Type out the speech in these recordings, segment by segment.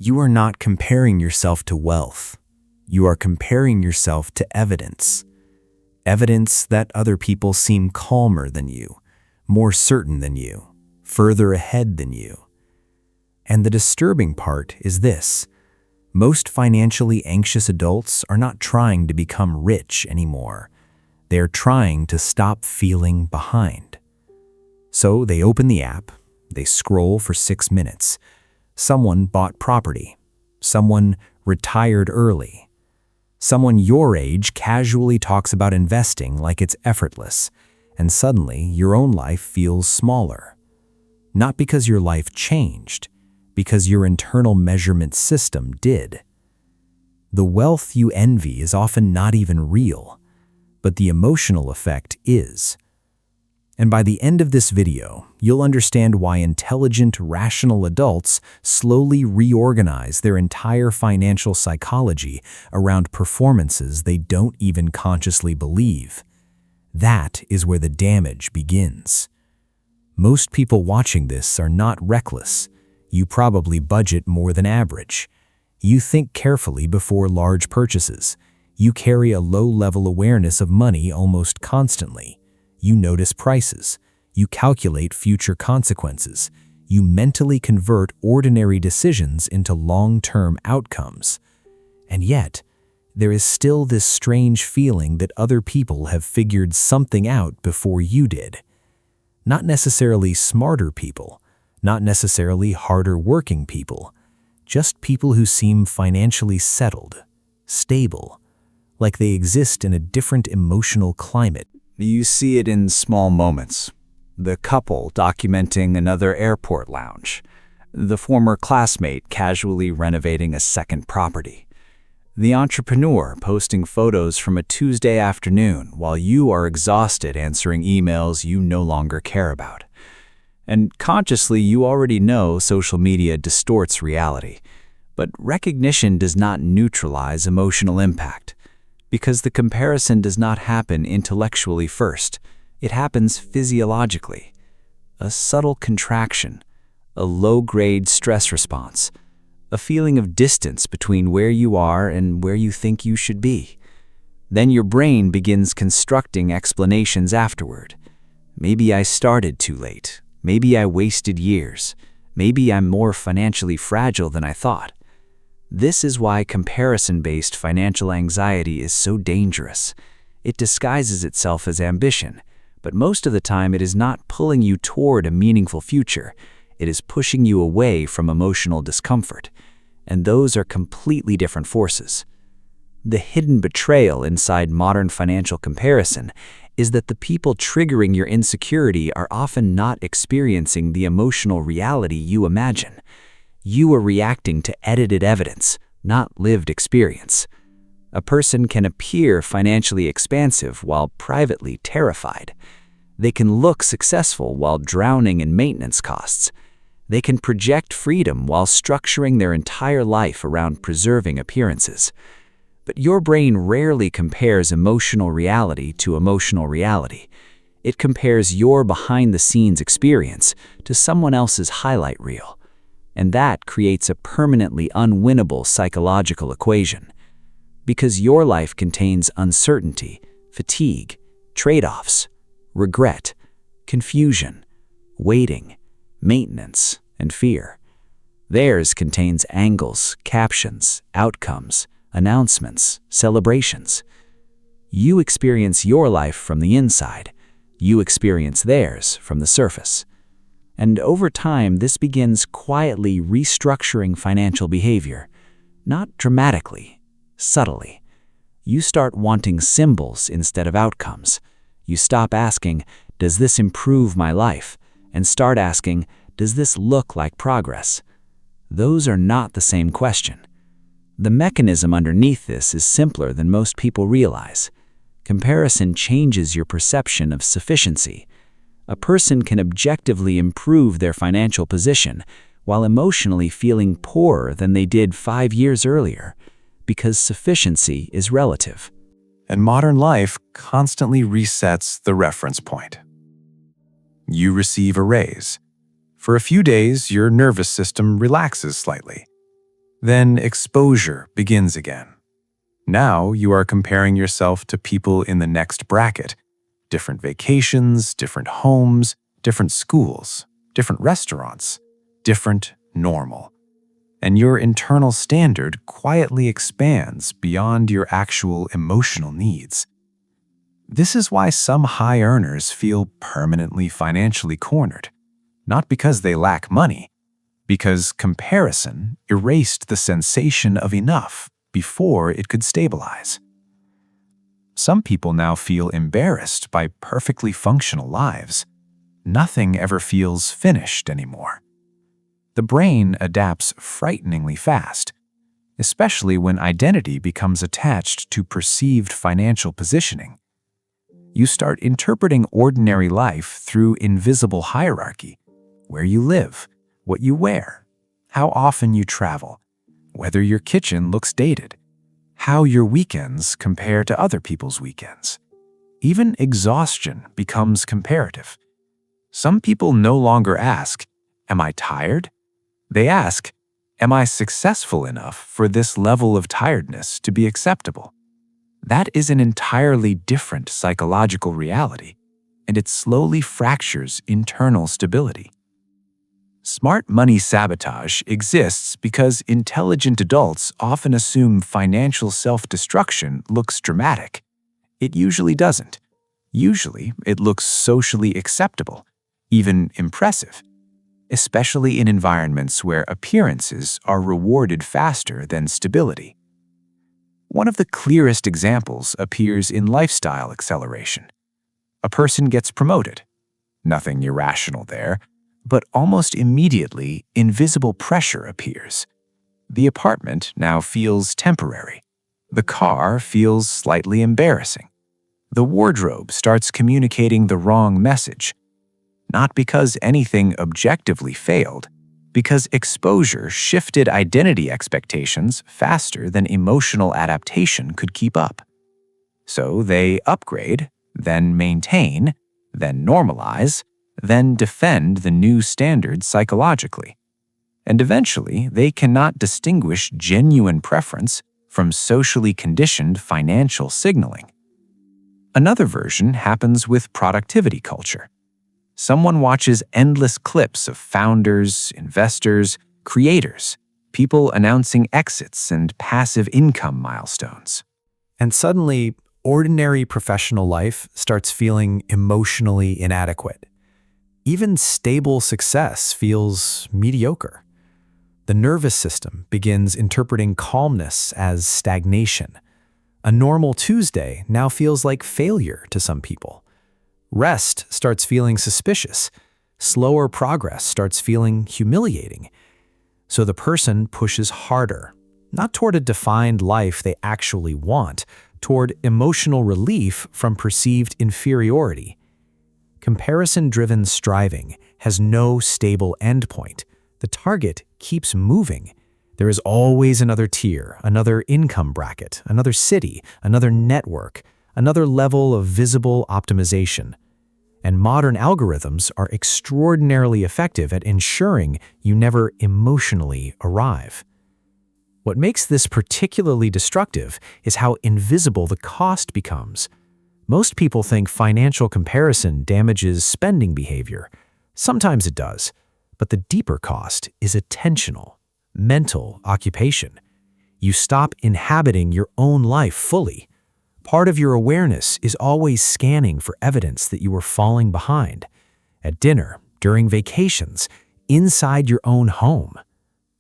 You are not comparing yourself to wealth. You are comparing yourself to evidence. Evidence that other people seem calmer than you, more certain than you, further ahead than you. And the disturbing part is this: most financially anxious adults are not trying to become rich anymore. They are trying to stop feeling behind. So they open the app, they scroll for 6 minutes. Someone bought property. Someone retired early. Someone your age casually talks about investing like it's effortless, and suddenly your own life feels smaller. Not because your life changed, because your internal measurement system did. The wealth you envy is often not even real, but the emotional effect is. And by the end of this video, you'll understand why intelligent, rational adults slowly reorganize their entire financial psychology around performances they don't even consciously believe. That is where the damage begins. Most people watching this are not reckless. You probably budget more than average. You think carefully before large purchases. You carry a low-level awareness of money almost constantly. You notice prices. You calculate future consequences. You mentally convert ordinary decisions into long-term outcomes. And yet, there is still this strange feeling that other people have figured something out before you did. Not necessarily smarter people, not necessarily harder working people, just people who seem financially settled, stable, like they exist in a different emotional climate. You see it in small moments. The couple documenting another airport lounge. The former classmate casually renovating a second property. The entrepreneur posting photos from a Tuesday afternoon while you are exhausted answering emails you no longer care about. And consciously, you already know social media distorts reality. But recognition does not neutralize emotional impact. Because the comparison does not happen intellectually first. It happens physiologically. A subtle contraction, a low-grade stress response, a feeling of distance between where you are and where you think you should be. Then your brain begins constructing explanations afterward. Maybe I started too late. Maybe I wasted years. Maybe I'm more financially fragile than I thought. This is why comparison-based financial anxiety is so dangerous. It disguises itself as ambition, but most of the time it is not pulling you toward a meaningful future. It is pushing you away from emotional discomfort. And those are completely different forces. The hidden betrayal inside modern financial comparison is that the people triggering your insecurity are often not experiencing the emotional reality you imagine. You are reacting to edited evidence, not lived experience. A person can appear financially expansive while privately terrified. They can look successful while drowning in maintenance costs. They can project freedom while structuring their entire life around preserving appearances. But your brain rarely compares emotional reality to emotional reality. It compares your behind-the-scenes experience to someone else's highlight reel. And that creates a permanently unwinnable psychological equation. Because your life contains uncertainty, fatigue, trade-offs, regret, confusion, waiting, maintenance, and fear. Theirs contains angles, captions, outcomes, announcements, celebrations. You experience your life from the inside. You experience theirs from the surface. And over time, this begins quietly restructuring financial behavior. Not dramatically, subtly. You start wanting symbols instead of outcomes. You stop asking, does this improve my life? And start asking, does this look like progress? Those are not the same question. The mechanism underneath this is simpler than most people realize. Comparison changes your perception of sufficiency. A person can objectively improve their financial position while emotionally feeling poorer than they did 5 years earlier, because sufficiency is relative. And modern life constantly resets the reference point. You receive a raise. For a few days, your nervous system relaxes slightly. Then exposure begins again. Now you are comparing yourself to people in the next bracket. Different vacations, different homes, different schools, different restaurants, different normal. And your internal standard quietly expands beyond your actual emotional needs. This is why some high earners feel permanently financially cornered, not because they lack money, because comparison erased the sensation of enough before it could stabilize. Some people now feel embarrassed by perfectly functional lives. Nothing ever feels finished anymore. The brain adapts frighteningly fast, especially when identity becomes attached to perceived financial positioning. You start interpreting ordinary life through invisible hierarchy: where you live, what you wear, how often you travel, whether your kitchen looks dated, how your weekends compare to other people's weekends. Even exhaustion becomes comparative. Some people no longer ask, "Am I tired?" They ask, "Am I successful enough for this level of tiredness to be acceptable?" That is an entirely different psychological reality, and it slowly fractures internal stability. Smart money sabotage exists because intelligent adults often assume financial self-destruction looks dramatic. It usually doesn't. Usually, it looks socially acceptable, even impressive, especially in environments where appearances are rewarded faster than stability. One of the clearest examples appears in lifestyle acceleration. A person gets promoted. Nothing irrational there, but almost immediately, invisible pressure appears. The apartment now feels temporary. The car feels slightly embarrassing. The wardrobe starts communicating the wrong message. Not because anything objectively failed, because exposure shifted identity expectations faster than emotional adaptation could keep up. So they upgrade, then maintain, then normalize, then defend the new standards psychologically. And eventually, they cannot distinguish genuine preference from socially conditioned financial signaling. Another version happens with productivity culture. Someone watches endless clips of founders, investors, creators, people announcing exits and passive income milestones. And suddenly, ordinary professional life starts feeling emotionally inadequate. Even stable success feels mediocre. The nervous system begins interpreting calmness as stagnation. A normal Tuesday now feels like failure to some people. Rest starts feeling suspicious. Slower progress starts feeling humiliating. So the person pushes harder, not toward a defined life they actually want, toward emotional relief from perceived inferiority. Comparison-driven striving has no stable endpoint. The target keeps moving. There is always another tier, another income bracket, another city, another network, another level of visible optimization. And modern algorithms are extraordinarily effective at ensuring you never emotionally arrive. What makes this particularly destructive is how invisible the cost becomes. Most people think financial comparison damages spending behavior. Sometimes it does, but the deeper cost is attentional, mental occupation. You stop inhabiting your own life fully. Part of your awareness is always scanning for evidence that you are falling behind. At dinner, during vacations, inside your own home.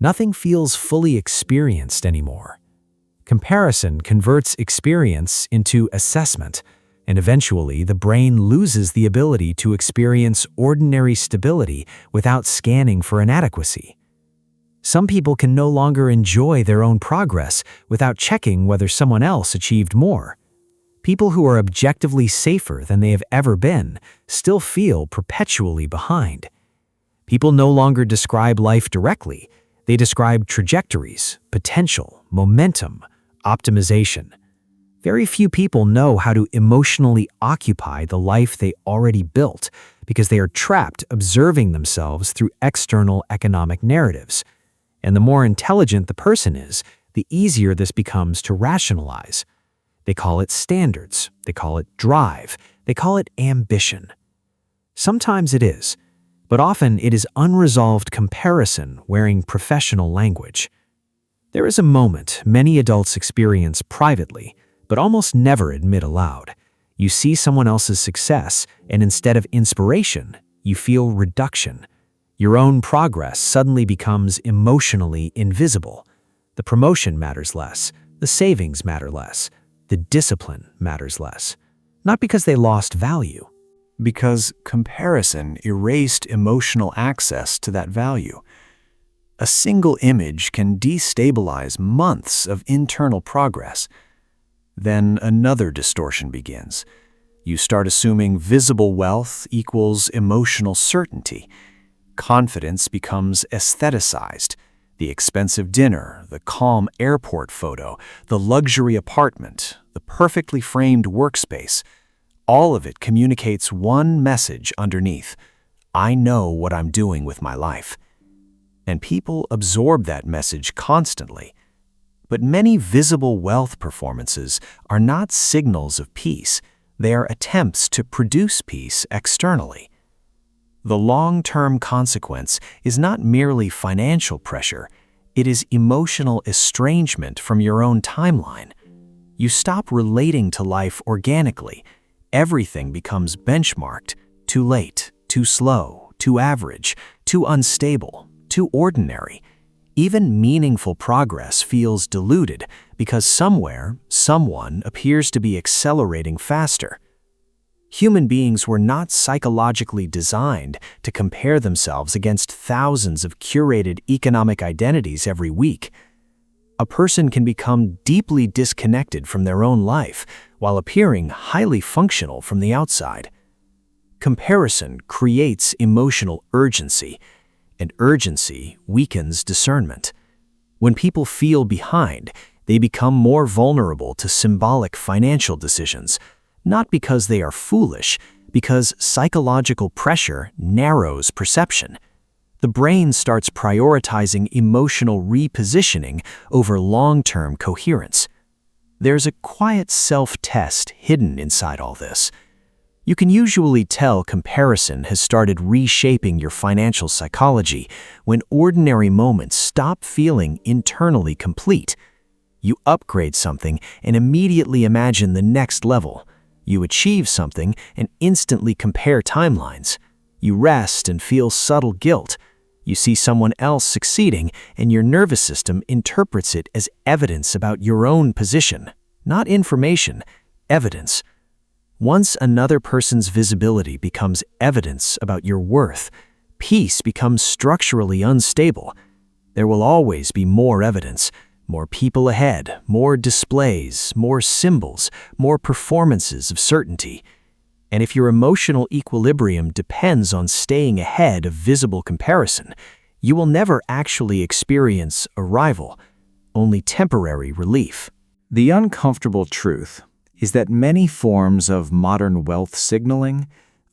Nothing feels fully experienced anymore. Comparison converts experience into assessment, and eventually the brain loses the ability to experience ordinary stability without scanning for inadequacy. Some people can no longer enjoy their own progress without checking whether someone else achieved more. People who are objectively safer than they have ever been still feel perpetually behind. People no longer describe life directly. They describe trajectories, potential, momentum, optimization. Very few people know how to emotionally occupy the life they already built because they are trapped observing themselves through external economic narratives. And the more intelligent the person is, the easier this becomes to rationalize. They call it standards, they call it drive, they call it ambition. Sometimes it is, but often it is unresolved comparison wearing professional language. There is a moment many adults experience privately, but almost never admit aloud. You see someone else's success, and instead of inspiration, you feel reduction. Your own progress suddenly becomes emotionally invisible. The promotion matters less, the savings matter less, the discipline matters less. Not because they lost value. Because comparison erased emotional access to that value. A single image can destabilize months of internal progress. Then another distortion begins. You start assuming visible wealth equals emotional certainty. Confidence becomes aestheticized. The expensive dinner, the calm airport photo, the luxury apartment, the perfectly framed workspace, all of it communicates one message underneath: I know what I'm doing with my life. And people absorb that message constantly. But many visible wealth performances are not signals of peace. They are attempts to produce peace externally. The long-term consequence is not merely financial pressure, it is emotional estrangement from your own timeline. You stop relating to life organically. Everything becomes benchmarked: too late, too slow, too average, too unstable, too ordinary. Even meaningful progress feels diluted because somewhere, someone appears to be accelerating faster. Human beings were not psychologically designed to compare themselves against thousands of curated economic identities every week. A person can become deeply disconnected from their own life while appearing highly functional from the outside. Comparison creates emotional urgency, and urgency weakens discernment. When people feel behind, they become more vulnerable to symbolic financial decisions, not because they are foolish, because psychological pressure narrows perception. The brain starts prioritizing emotional repositioning over long-term coherence. There's a quiet self-test hidden inside all this. You can usually tell comparison has started reshaping your financial psychology when ordinary moments stop feeling internally complete. You upgrade something and immediately imagine the next level. You achieve something and instantly compare timelines. You rest and feel subtle guilt. You see someone else succeeding, and your nervous system interprets it as evidence about your own position, not information, evidence. Once another person's visibility becomes evidence about your worth, peace becomes structurally unstable. There will always be more evidence, more people ahead, more displays, more symbols, more performances of certainty. And if your emotional equilibrium depends on staying ahead of visible comparison, you will never actually experience arrival, only temporary relief. The uncomfortable truth is that many forms of modern wealth signaling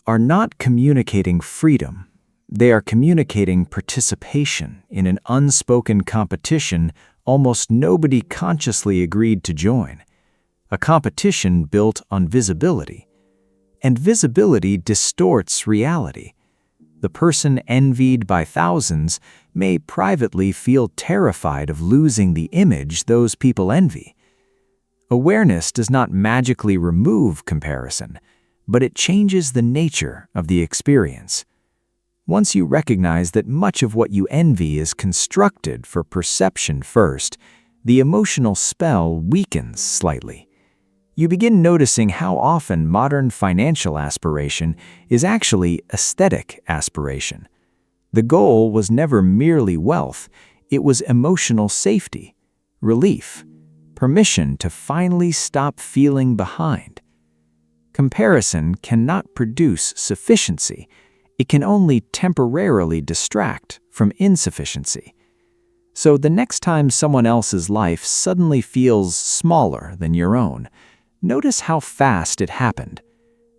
are not communicating freedom. They are communicating participation in an unspoken competition almost nobody consciously agreed to join. A competition built on visibility. And visibility distorts reality. The person envied by thousands may privately feel terrified of losing the image those people envy. Awareness does not magically remove comparison, but it changes the nature of the experience. Once you recognize that much of what you envy is constructed for perception first, the emotional spell weakens slightly. You begin noticing how often modern financial aspiration is actually aesthetic aspiration. The goal was never merely wealth, it was emotional safety, relief, permission to finally stop feeling behind. Comparison cannot produce sufficiency. It can only temporarily distract from insufficiency. So the next time someone else's life suddenly feels smaller than your own, notice how fast it happened.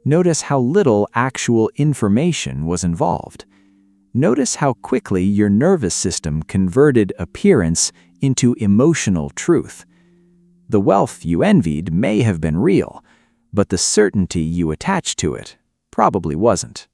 Notice how little actual information was involved. Notice how quickly your nervous system converted appearance into emotional truth. The wealth you envied may have been real, but the certainty you attached to it probably wasn't.